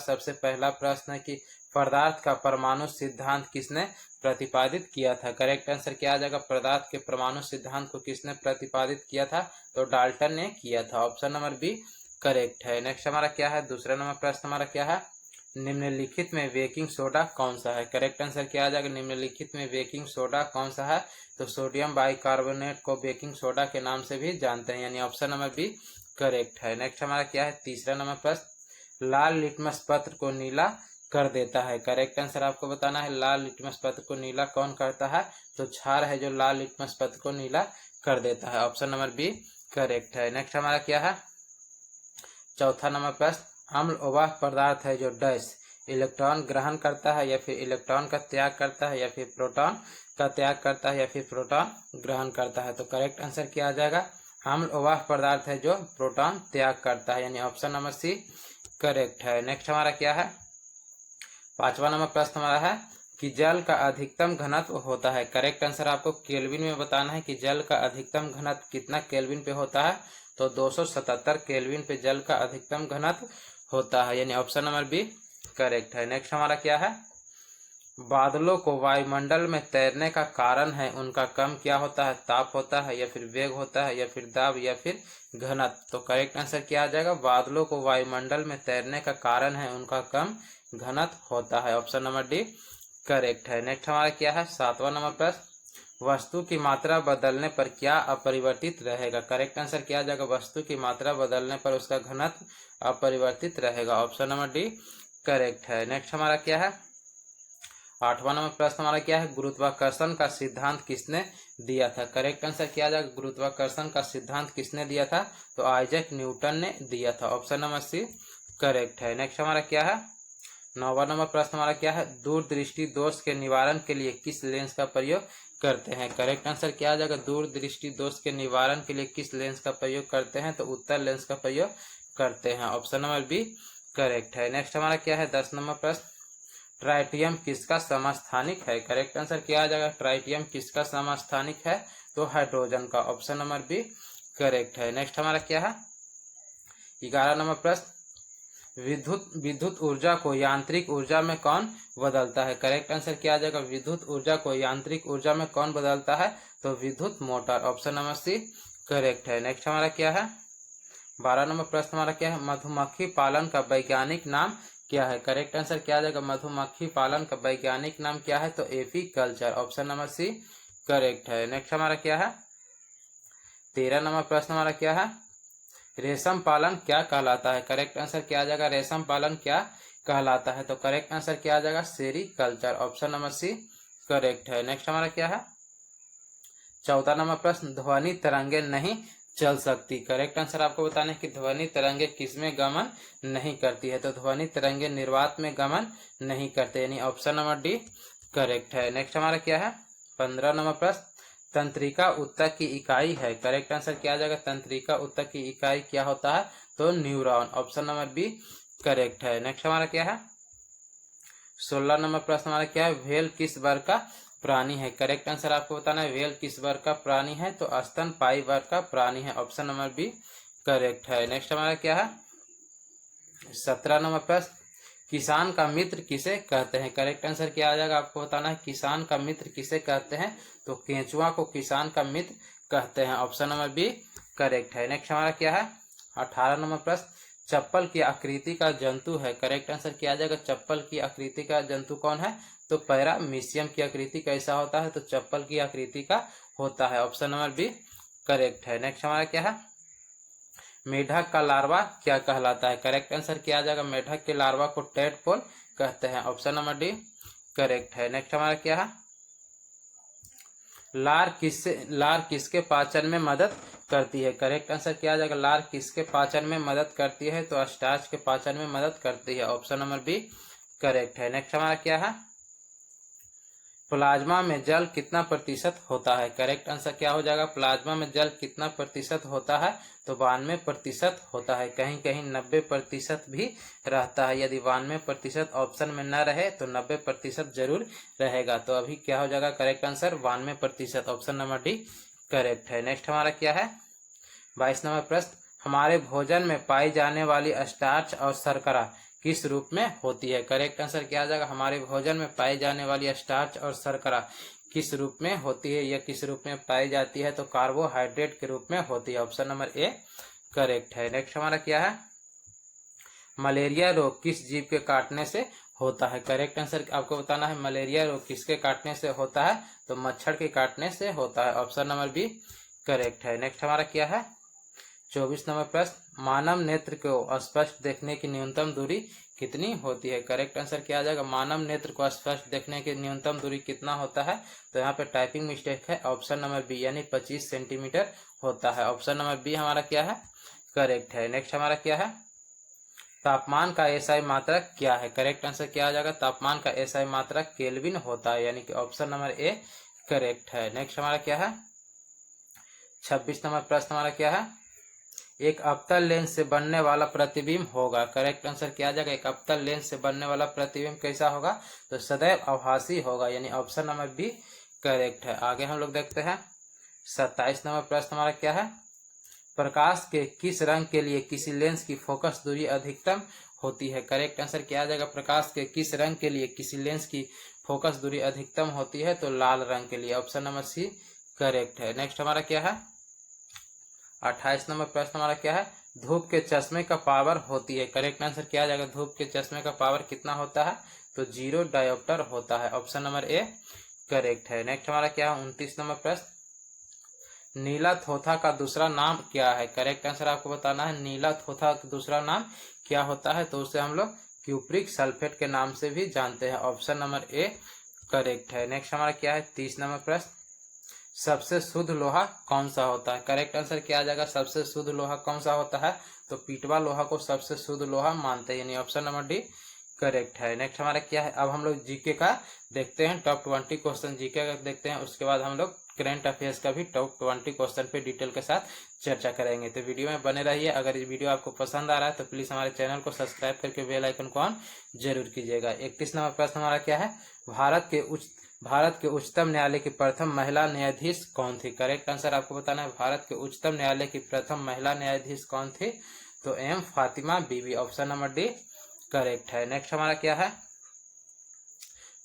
सबसे पहला प्रश्न है कि पदार्थ का परमाणु सिद्धांत किसने प्रतिपादित किया था। करेक्ट आंसर क्या आ जाएगा, पदार्थ के परमाणु सिद्धांत को किसने प्रतिपादित किया था, तो डाल्टन ने किया था। ऑप्शन नंबर बी करेक्ट है। नेक्स्ट हमारा क्या है, दूसरा नंबर प्रश्न हमारा क्या है, निम्नलिखित में बेकिंग सोडा कौन सा है। करेक्ट आंसर क्या आ जाएगा, निम्नलिखित में बेकिंग सोडा कौन सा है, तो सोडियम बाइकार्बोनेट को बेकिंग सोडा के नाम से भी जानते हैं, यानी ऑप्शन नंबर बी करेक्ट है। नेक्स्ट हमारा क्या है, तीसरा नंबर प्रश्न, लाल लिटमस पत्र को नीला कर देता है। करेक्ट आंसर आपको बताना है, लाल लिटमस पत्र को नीला कौन करता है, तो क्षार है जो लाल लिटमस पत्र को नीला कर देता है। ऑप्शन नंबर बी करेक्ट है। नेक्स्ट हमारा क्या है, चौथा नंबर प्रश्न, अम्ल वह पदार्थ है जो डैश इलेक्ट्रॉन ग्रहण करता है या फिर इलेक्ट्रॉन का त्याग करता है या फिर प्रोटॉन का त्याग करता है या फिर प्रोटॉन ग्रहण करता है, तो करेक्ट आंसर क्या आ जाएगा, अम्ल वह पदार्थ है जो प्रोटॉन त्याग करता है, यानी ऑप्शन नंबर सी करेक्ट है। नेक्स्ट हमारा क्या है, पांचवा नंबर प्रश्न हमारा है कि जल का अधिकतम घनत्व होता है। करेक्ट आंसर आपको केल्विन में बताना है कि जल का अधिकतम घनत्व कितना केल्विन पे होता है, तो 277 केल्विन पे जल का अधिकतम घनत्व होता है, यानी ऑप्शन नंबर बी करेक्ट है। नेक्स्ट हमारा क्या है, बादलों को वायुमंडल में तैरने का कारण है उनका कम क्या होता है, ताप होता है या फिर वेग होता है या फिर दाब या फिर घनत्व, तो करेक्ट आंसर क्या आ जाएगा, बादलों को वायुमंडल में तैरने का कारण है उनका कम घनत्व होता है, ऑप्शन नंबर डी करेक्ट है। नेक्स्ट हमारा क्या है, सातवां नंबर प्रश्न, वस्तु की मात्रा बदलने पर क्या अपरिवर्तित रहेगा। करेक्ट आंसर क्या आ जाएगा, वस्तु की मात्रा बदलने पर उसका घनत्व अपरिवर्तित रहेगा, ऑप्शन नंबर डी करेक्ट है। नेक्स्ट हमारा क्या है, आठवां नंबर प्रश्न हमारा क्या है, गुरुत्वाकर्षण का सिद्धांत किसने दिया था। करेक्ट आंसर क्या आ जाएगा, गुरुत्वाकर्षण का सिद्धांत किसने दिया था, तो आइजैक न्यूटन ने दिया था, ऑप्शन नंबर सी करेक्ट है। नेक्स्ट हमारा क्या है, नौवां नंबर प्रश्न हमारा क्या है, दूरदृष्टि दोष के निवारण के लिए किस लेंस का प्रयोग करते हैं। करेक्ट आंसर क्या आ जाएगा, दूरदृष्टि दोष के निवारण के लिए किस लेंस का प्रयोग करते हैं, तो उत्तल लेंस का प्रयोग करते हैं, ऑप्शन नंबर बी करेक्ट है। नेक्स्ट हमारा क्या है, 10 नंबर प्रश्न, ट्राइटियम किसका समस्थानिक है। करेक्ट आंसर क्या आ जाएगा, ट्राइटियम किसका समस्थानिक है, तो हाइड्रोजन का, ऑप्शन नंबर बी करेक्ट है। नेक्स्ट हमारा क्या है, 11 नंबर प्रश्न, विद्युत ऊर्जा को यांत्रिक ऊर्जा में कौन बदलता है। करेक्ट आंसर क्या आ जाएगा, विद्युत ऊर्जा को यांत्रिक ऊर्जा में कौन बदलता है, तो विद्युत motor, option number C correct है। नेक्स्ट हमारा क्या है, 12 नंबर प्रश्न हमारा क्या है, मधुमक्खी पालन का वैज्ञानिक नाम क्या है। करेक्ट आंसर क्या आ जाएगा, मधुमक्खी पालन का वैज्ञानिक नाम क्या है, तो apiculture, option number C correct है। नेक्स्ट हमारा क्या है, 13 नंबर प्रश्न हमारा क्या है, रेशम पालन क्या कहलाता है। करेक्ट आंसर क्या आ जाएगा, रेशम पालन क्या कहलाता है, तो करेक्ट आंसर क्या आ जाएगा, sericulture, option number C correct है। नेक्स्ट हमारा क्या है, 14 नंबर प्रश्न, ध्वनि तरंगे नहीं चल सकती। करेक्ट आंसर आपको बताना है कि ध्वनि तरंगे किसमें गमन नहीं करती है, तो ध्वनि तरंगे निर्वात में गमन नहीं करते, यानी ऑप्शन नंबर डी करेक्ट है। नेक्स्ट हमारा क्या है, 15 नंबर प्रश्न, तंत्रिका ऊतक की इकाई है। करेक्ट आंसर क्या आ जाएगा, तंत्रिका ऊतक की इकाई क्या होता है, तो neuron, option number B correct है। नेक्स्ट हमारा क्या है, 16 नंबर प्रश्न हमारा क्या है, व्हेल किस वर्ग का प्राणी है। करेक्ट आंसर आपको बताना है, व्हेल किस वर्ग का प्राणी है, तो स्तनपायी वर्ग का प्राणी है, ऑप्शन नंबर बी करेक्ट है। नेक्स्ट हमारा क्या है, 17 नंबर प्रश्न, किसान का मित्र किसे कहते हैं। करेक्ट आंसर क्या आ जाएगा, आपको बताना है किसान का मित्र किसे कहते हैं, तो केंचुआ को किसान का मित्र कहते हैं, ऑप्शन नंबर बी करेक्ट है। नेक्स्ट हमारा क्या है, 18 नंबर प्रश्न, चप्पल की आकृति का जंतु है। करेक्ट आंसर क्या आ जाएगा, चप्पल की आकृति का जंतु कौन है, तो पैरामीशियम की आकृति कैसा होता है, तो चप्पल की आकृति का होता है, ऑप्शन नंबर बी करेक्ट है। नेक्स्ट हमारा क्या है, मेढक का लार्वा क्या कहलाता है। करेक्ट आंसर क्या आ जाएगा, मेढक के लार्वा को टेडपोल कहते हैं, ऑप्शन नंबर डी करेक्ट है। नेक्स्ट हमारा क्या है, लार किसके पाचन में मदद करती है। करेक्ट आंसर क्या आ जाएगा, लार किसके पाचन में मदद करती है, तो स्टार्च के पाचन में मदद करती है, ऑप्शन नंबर बी करेक्ट है। नेक्स्ट हमारा क्या है, प्लाज्मा में जल कितना प्रतिशत होता है। करेक्ट आंसर क्या हो जाएगा, प्लाज्मा में जल कितना प्रतिशत होता है, तो 92% होता है, कहीं कहीं 90% भी रहता है। यदि 92% ऑप्शन में न रहे तो 90% जरूर रहेगा, तो अभी क्या हो जाएगा, correct answer 92%, option number D correct है। नेक्स्ट हमारा क्या है, 22 नंबर प्रश्न, हमारे भोजन में पाई जाने वाली स्टार्च और शर्करा किस रूप में होती है। करेक्ट आंसर क्या आ जाएगा, हमारे भोजन में पाई जाने वाली स्टार्च और शर्करा किस रूप में होती है या किस रूप में पाई जाती है, तो कार्बोहाइड्रेट के रूप में होती है। ऑप्शन नंबर ए करेक्ट है। नेक्स्ट हमारा क्या है, मलेरिया रोग किस जीव के काटने से होता है। करेक्ट आंसर आपको बताना है, मलेरिया रोग किसके काटने से होता है, तो मच्छर के काटने से होता है। ऑप्शन नंबर बी करेक्ट है। नेक्स्ट हमारा क्या है, 24 नंबर प्रश्न, मानव नेत्र को स्पष्ट देखने की न्यूनतम दूरी कितनी होती है। करेक्ट आंसर क्या आ जाएगा, मानव नेत्र को स्पष्ट देखने की न्यूनतम दूरी कितना होता है, तो यहाँ पे टाइपिंग मिस्टेक है। ऑप्शन नंबर बी यानी 25 सेंटीमीटर होता है। ऑप्शन नंबर बी हमारा क्या है, करेक्ट है। नेक्स्ट हमारा क्या है, तापमान का एसआई मात्रक क्या है। करेक्ट आंसर क्या आ जाएगा, तापमान का एसआई मात्रक केल्विन होता है, यानी कि ऑप्शन नंबर ए करेक्ट है। नेक्स्ट हमारा क्या है, 26 नंबर प्रश्न हमारा क्या है, एक अवतल लेंस से बनने वाला प्रतिबिंब होगा। करेक्ट आंसर क्या आ जाएगा, एक अवतल लेंस से बनने वाला प्रतिबिंब कैसा होगा, तो सदैव आभासी होगा, यानी ऑप्शन नंबर बी करेक्ट है। आगे हम लोग देखते हैं 27 नंबर प्रश्न हमारा क्या है, प्रकाश के किस रंग के लिए किसी लेंस की फोकस दूरी अधिकतम होती है। करेक्ट आंसर क्या आ जाएगा, प्रकाश के किस रंग के लिए किसी लेंस की फोकस दूरी अधिकतम होती है, तो लाल रंग के लिए। ऑप्शन नंबर सी करेक्ट है। नेक्स्ट हमारा क्या है, 28 नंबर प्रश्न हमारा क्या है, धूप के चश्मे का पावर होती है। करेक्ट आंसर क्या आ जाएगा, धूप के चश्मे का पावर कितना होता है, तो 0 डायोप्टर होता है। ऑप्शन नंबर ए करेक्ट है। नेक्स्ट हमारा क्या है, 29 नंबर प्रश्न, नीला थोथा का दूसरा नाम क्या है। करेक्ट आंसर आपको बताना है, नीला थोथा का दूसरा नाम क्या होता है, तो उसे हम लोग क्यूप्रिक सल्फेट के नाम से भी जानते हैं। ऑप्शन नंबर ए करेक्ट है। नेक्स्ट हमारा क्या है, 30 नंबर प्रश्न, सबसे शुद्ध लोहा कौन सा होता है। करेक्ट आंसर क्या आ जाएगा, सबसे शुद्ध लोहा कौन सा होता है, तो पीटवा लोहा को सबसे शुद्ध लोहा मानते हैं, यानी ऑप्शन नंबर डी करेक्ट है। नेक्स्ट हमारा क्या है, अब हम लोग जीके का देखते हैं, टॉप 20 क्वेश्चन जीके का देखते हैं, उसके बाद हम लोग करंट अफेयर्स का भी टॉप 20 क्वेश्चन पे डिटेल के साथ चर्चा करेंगे। तो वीडियो में बने रहिए। अगर ये वीडियो आपको पसंद आ रहा है तो प्लीज हमारे चैनल को सब्सक्राइब करके बेल आइकन को ऑन जरूर कीजिएगा। 31 नंबर प्रश्न हमारा क्या है, भारत के उच्चतम न्यायालय की प्रथम महिला न्यायाधीश कौन थी। करेक्ट आंसर आपको बताना है, भारत के उच्चतम न्यायालय की प्रथम महिला न्यायाधीश कौन थी, तो एम फातिमा बीबी। ऑप्शन नंबर डी करेक्ट है। नेक्स्ट हमारा क्या है,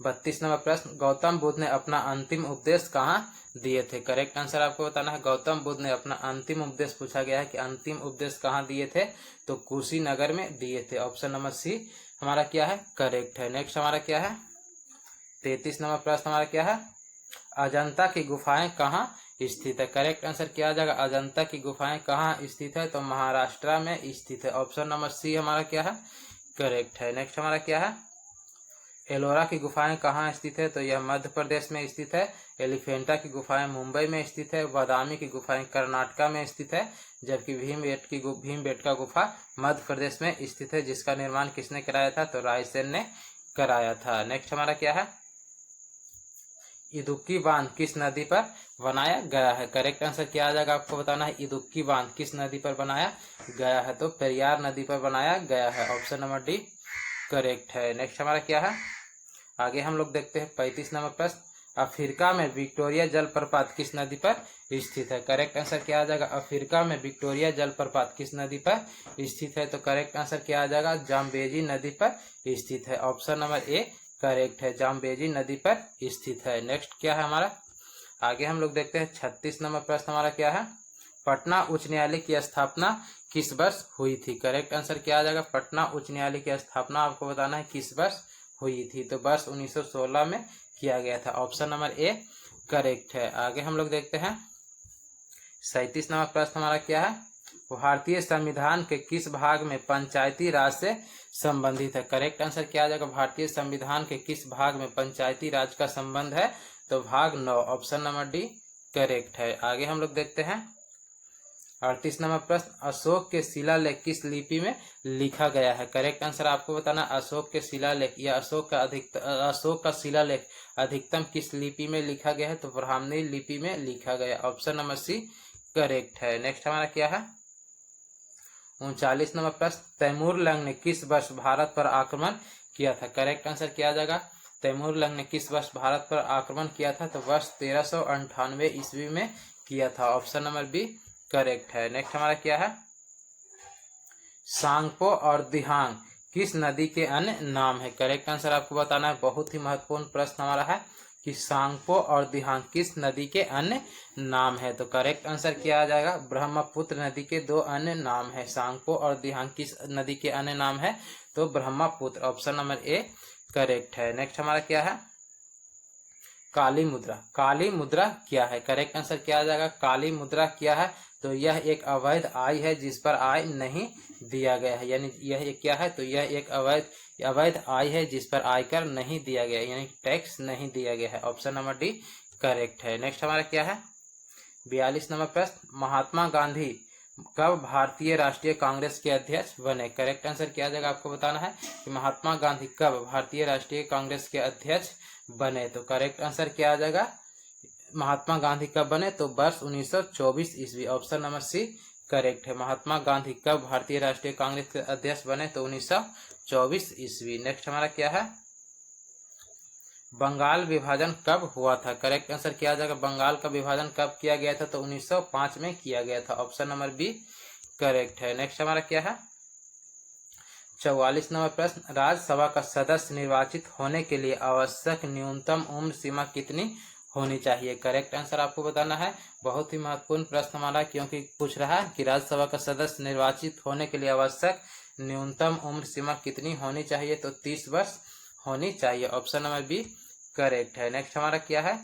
32 नंबर प्रश्न, गौतम बुद्ध ने अपना अंतिम उपदेश कहाँ दिए थे। करेक्ट आंसर आपको बताना है, गौतम बुद्ध ने अपना अंतिम उपदेश, पूछा गया है कि अंतिम उपदेश कहाँ दिए थे, तो कुशीनगर में दिए थे। ऑप्शन नंबर सी हमारा क्या है, करेक्ट है। नेक्स्ट हमारा क्या है, 33 नंबर प्रश्न हमारा क्या है, अजंता की गुफाएं कहाँ स्थित है। करेक्ट आंसर क्या आ जाएगा, अजंता की गुफाएं कहाँ स्थित है, तो महाराष्ट्र में स्थित है। ऑप्शन नंबर सी हमारा क्या है, करेक्ट है। नेक्स्ट हमारा क्या है, एलोरा की गुफाएं कहाँ स्थित है, तो यह मध्य प्रदेश में स्थित है। एलिफेंटा की गुफाएं मुंबई में स्थित है। बादामी की गुफाएं कर्नाटका में स्थित है, जबकि भीमबेटका गुफा मध्य प्रदेश में स्थित है, जिसका निर्माण किसने कराया था, तो रायसेन ने कराया था। नेक्स्ट हमारा क्या है, इदुक्की बांध किस नदी पर बनाया गया है। करेक्ट आंसर क्या आ जाएगा, आपको बताना है, इदुक्की बांध किस नदी पर बनाया गया है, तो पेरियार नदी पर बनाया गया है। ऑप्शन नंबर डी करेक्ट है। नेक्स्ट हमारा क्या है, आगे हम लोग देखते हैं 35 नंबर प्रश्न, अफ्रीका में विक्टोरिया जलप्रपात किस नदी पर स्थित है। करेक्ट आंसर क्या आ जाएगा, अफ्रीका में विक्टोरिया जलप्रपात किस नदी पर स्थित है, तो करेक्ट आंसर क्या आ जाएगा, जाम्बेजी नदी पर स्थित है। ऑप्शन नंबर ए करेक्ट है, जाम्बेजी नदी पर स्थित है। नेक्स्ट क्या है हमारा, आगे हम लोग देखते हैं 36 नंबर प्रश्न हमारा क्या है, पटना उच्च न्यायालय की स्थापना किस वर्ष हुई थी। करेक्ट आंसर क्या आ जाएगा, पटना उच्च न्यायालय की स्थापना आपको बताना है किस वर्ष हुई थी, तो वर्ष 1916 में किया गया था। ऑप्शन नंबर ए करेक्ट है। आगे हम लोग देखते हैं 37 नंबर प्रश्न हमारा क्या है, भारतीय संविधान के किस भाग में पंचायती राज से संबंधित है। करेक्ट आंसर क्या आ जाएगा, भारतीय संविधान के किस भाग में पंचायती राज का संबंध है, तो भाग 9। ऑप्शन नंबर डी करेक्ट है। आगे हम लोग देखते हैं 38 नंबर प्रश्न, अशोक के शिलालेख किस लिपि में लिखा गया है। करेक्ट आंसर आपको बताना, अशोक के शिलालेख या अशोक का शिलालेख अधिकतम किस लिपि में लिखा गया है, तो ब्राह्मणी लिपि में लिखा गया। ऑप्शन नंबर सी करेक्ट है। नेक्स्ट हमारा क्या है, 39 नंबर प्रश्न, तैमूर लंग ने किस वर्ष भारत पर आक्रमण किया था। करेक्ट आंसर क्या आ जाएगा, तैमूर लंग ने किस वर्ष भारत पर आक्रमण किया था, तो वर्ष 1398 ईस्वी में किया था। ऑप्शन नंबर बी करेक्ट है। नेक्स्ट हमारा क्या है, सांगपो और दिहांग किस नदी के अन्य नाम है? करेक्ट आंसर आपको बताना है। बहुत ही महत्वपूर्ण प्रश्न हमारा है कि सांगपो और दिहांग किस नदी के अन्य नाम है? तो करेक्ट आंसर क्या आ जाएगा? ब्रह्मपुत्र नदी के दो अन्य नाम है। सांगपो और दिहांग किस नदी के अन्य नाम है? तो Brahmaputra. Option number A correct है। नेक्स्ट हमारा क्या है? काली मुद्रा। काली मुद्रा क्या है? करेक्ट आंसर क्या आ जाएगा? काली मुद्रा क्या है? तो यह एक अवैध आय है जिस पर आय नहीं दिया गया है। यानी यह एक क्या है? तो यह एक अवैध आय है जिस पर आयकर नहीं दिया गया, यानी टैक्स नहीं दिया गया है। ऑप्शन नंबर डी करेक्ट है। नेक्स्ट हमारा क्या है? 42 नंबर प्रश्न, महात्मा गांधी कब भारतीय राष्ट्रीय कांग्रेस के अध्यक्ष बने? करेक्ट आंसर क्या आ जाएगा? आपको बताना है कि महात्मा गांधी कब भारतीय राष्ट्रीय कांग्रेस के अध्यक्ष बने? तो करेक्ट आंसर क्या आ जाएगा? महात्मा गांधी कब बने? तो वर्ष 1924 ईस्वी। ऑप्शन नंबर सी करेक्ट है। महात्मा गांधी कब भारतीय राष्ट्रीय कांग्रेस के अध्यक्ष बने? तो 1924 ईस्वी। नेक्स्ट हमारा क्या है? बंगाल विभाजन कब हुआ था? करेक्ट आंसर क्या आ जाएगा? बंगाल का विभाजन कब किया गया था? तो 1905 में किया गया था। ऑप्शन नंबर बी करेक्ट है। नेक्स्ट हमारा क्या है? 44 नंबर प्रश्न, राज्यसभा का सदस्य निर्वाचित होने के लिए आवश्यक न्यूनतम उम्र सीमा कितनी होनी चाहिए? करेक्ट आंसर आपको बताना है। बहुत ही महत्वपूर्ण प्रश्न हमारा, क्योंकि पूछ रहा है कि राज्यसभा का सदस्य निर्वाचित होने के लिए आवश्यक न्यूनतम उम्र सीमा कितनी होनी चाहिए? तो 30 वर्ष होनी चाहिए। ऑप्शन नंबर बी करेक्ट है। नेक्स्ट हमारा क्या है?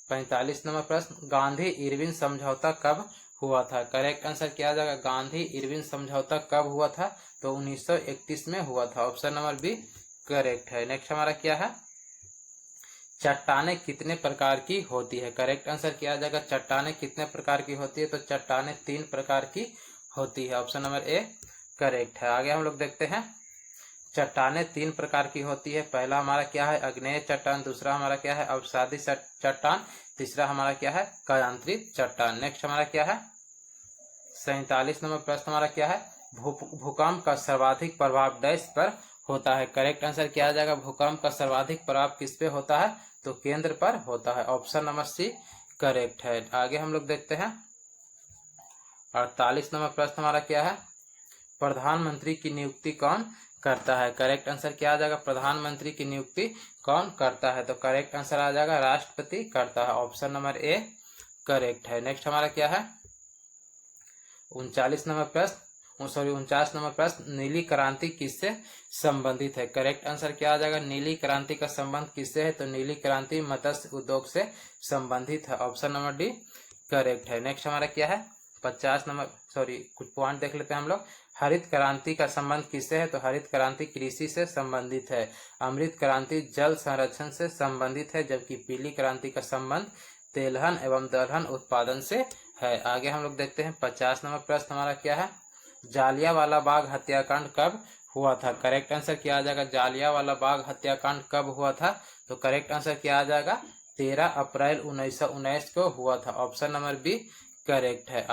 45 नंबर प्रश्न, गांधी इरविन समझौता कब हुआ था? करेक्ट आंसर क्या आ जाएगा? गांधी इरविन समझौता कब हुआ था? तो 1931 में हुआ था। ऑप्शन नंबर बी करेक्ट है। नेक्स्ट हमारा क्या है? चट्टानें कितने प्रकार की होती है? करेक्ट आंसर क्या आ जाएगा? चट्टानें कितने प्रकार की होती है? तो चट्टानें 3 प्रकार की होती है। ऑप्शन नंबर ए करेक्ट है। आगे हम लोग देखते हैं, चट्टानें 3 प्रकार की होती है। पहला हमारा क्या है? अग्नेय चट्टान। दूसरा हमारा क्या है? अवसादी चट्टान। तीसरा हमारा क्या है? कायांतरित चट्टान। नेक्स्ट हमारा क्या है? 47 नंबर प्रश्न हमारा क्या है? भूकंप का सर्वाधिक प्रभाव डैश पर होता है? करेक्ट आंसर क्या आ जाएगा? भूकंप का सर्वाधिक प्रभाव किस पे होता है? तो केंद्र पर होता है। ऑप्शन नंबर सी करेक्ट है। आगे हम लोग देखते हैं, 48 नंबर प्रश्न हमारा क्या है? प्रधानमंत्री की नियुक्ति कौन करता है? करेक्ट आंसर क्या आ जाएगा? प्रधानमंत्री की नियुक्ति कौन करता है? तो करेक्ट आंसर आ जाएगा राष्ट्रपति करता है। ऑप्शन नंबर ए करेक्ट है। नेक्स्ट हमारा क्या है? 49 नंबर प्रश्न, नीली क्रांति किससे संबंधित है? करेक्ट आंसर क्या आ जाएगा? नीली क्रांति का संबंध किससे है? तो नीली क्रांति मत्स्य उद्योग से संबंधित है। ऑप्शन नंबर डी करेक्ट है। नेक्स्ट हमारा क्या है? 50 नंबर कुछ पॉइंट देख लेते हैं हम लोग। हरित क्रांति का संबंध किससे है? तो हरित क्रांति कृषि से संबंधित है। अमृत क्रांति जल संरक्षण से संबंधित है, जबकि पीली क्रांति का संबंध तेलहन एवं दलहन उत्पादन से है। आगे हम लोग देखते हैं, 50 नंबर प्रश्न हमारा क्या है? जालियांवाला बाग हत्याकांड कब हुआ था? करेक्ट आंसर क्या आ जाएगा? जालियांवाला बाग हत्याकांड कब हुआ था? तो करेक्ट आंसर क्या आ जाएगा? 13 अप्रैल 1919 को हुआ था। ऑप्शन नंबर बी करेक्ट है।